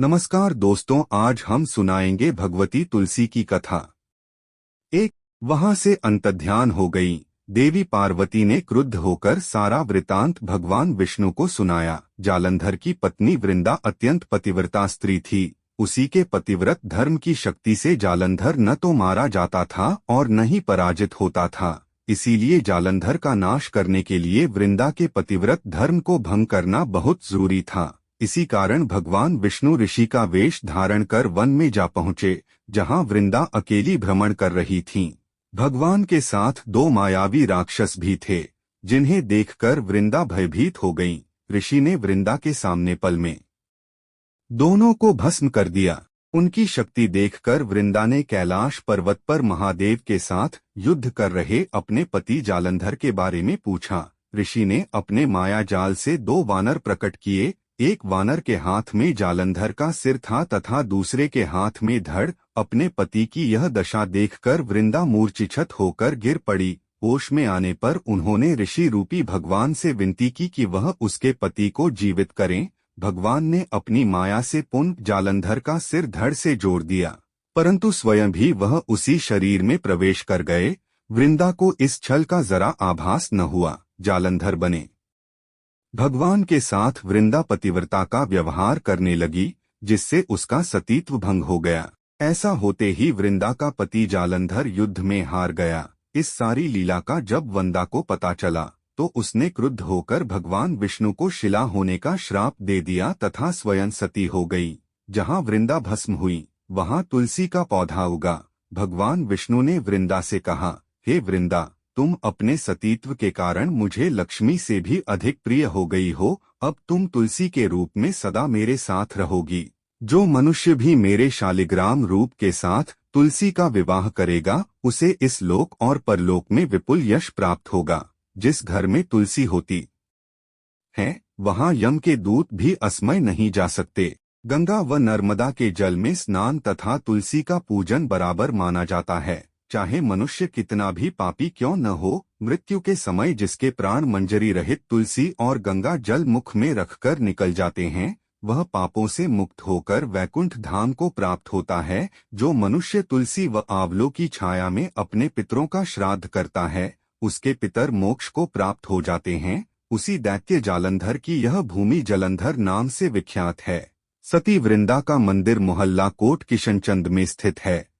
नमस्कार दोस्तों, आज हम सुनाएंगे भगवती तुलसी की कथा। एक वहां से अंतर्ध्यान हो गई। देवी पार्वती ने क्रुद्ध होकर सारा वृतांत भगवान विष्णु को सुनाया। जालंधर की पत्नी वृंदा अत्यंत पतिव्रता स्त्री थी। उसी के पतिव्रत धर्म की शक्ति से जालंधर न तो मारा जाता था और न ही पराजित होता था। इसीलिए जालंधर का नाश करने के लिए वृंदा के पतिव्रत धर्म को भंग करना बहुत जरूरी था। इसी कारण भगवान विष्णु ऋषि का वेश धारण कर वन में जा पहुँचे, जहाँ वृंदा अकेली भ्रमण कर रही थीं। भगवान के साथ दो मायावी राक्षस भी थे, जिन्हें देखकर वृंदा भयभीत हो गईं। ऋषि ने वृंदा के सामने पल में दोनों को भस्म कर दिया। उनकी शक्ति देखकर वृंदा ने कैलाश पर्वत पर महादेव के साथ युद्ध कर रहे अपने पति जालंधर के बारे में पूछा। ऋषि ने अपने माया जाल से दो वानर प्रकट किए। एक वानर के हाथ में जालंधर का सिर था तथा दूसरे के हाथ में धड़। अपने पति की यह दशा देखकर वृंदा मूर्छित होकर गिर पड़ी। होश में आने पर उन्होंने ऋषि रूपी भगवान से विनती की कि वह उसके पति को जीवित करें। भगवान ने अपनी माया से पुनः जालंधर का सिर धड़ से जोड़ दिया, परंतु स्वयं भी वह उसी शरीर में प्रवेश कर गए। वृंदा को इस छल का जरा आभास न हुआ। जालंधर बने भगवान के साथ वृंदा पतिव्रता का व्यवहार करने लगी, जिससे उसका सतीत्व भंग हो गया। ऐसा होते ही वृंदा का पति जालंधर युद्ध में हार गया। इस सारी लीला का जब वृंदा को पता चला तो उसने क्रुद्ध होकर भगवान विष्णु को शिला होने का श्राप दे दिया तथा स्वयं सती हो गई। जहाँ वृंदा भस्म हुई, वहाँ तुलसी का पौधा उगा। भगवान विष्णु ने वृंदा से कहा, हे वृंदा, तुम अपने सतीत्व के कारण मुझे लक्ष्मी से भी अधिक प्रिय हो गई हो। अब तुम तुलसी के रूप में सदा मेरे साथ रहोगी। जो मनुष्य भी मेरे शालिग्राम रूप के साथ तुलसी का विवाह करेगा, उसे इस लोक और परलोक में विपुल यश प्राप्त होगा। जिस घर में तुलसी होती है, वहाँ यम के दूत भी असमय नहीं जा सकते। गंगा व नर्मदा के जल में स्नान तथा तुलसी का पूजन बराबर माना जाता है। चाहे मनुष्य कितना भी पापी क्यों न हो, मृत्यु के समय जिसके प्राण मंजरी रहित तुलसी और गंगा जल मुख में रखकर निकल जाते हैं, वह पापों से मुक्त होकर वैकुंठ धाम को प्राप्त होता है। जो मनुष्य तुलसी व आंवलों की छाया में अपने पितरों का श्राद्ध करता है, उसके पितर मोक्ष को प्राप्त हो जाते हैं। उसी दैत्य जालंधर की यह भूमि जलंधर नाम से विख्यात है। सती वृंदा का मंदिर मोहल्ला कोट किशनचंद में स्थित है।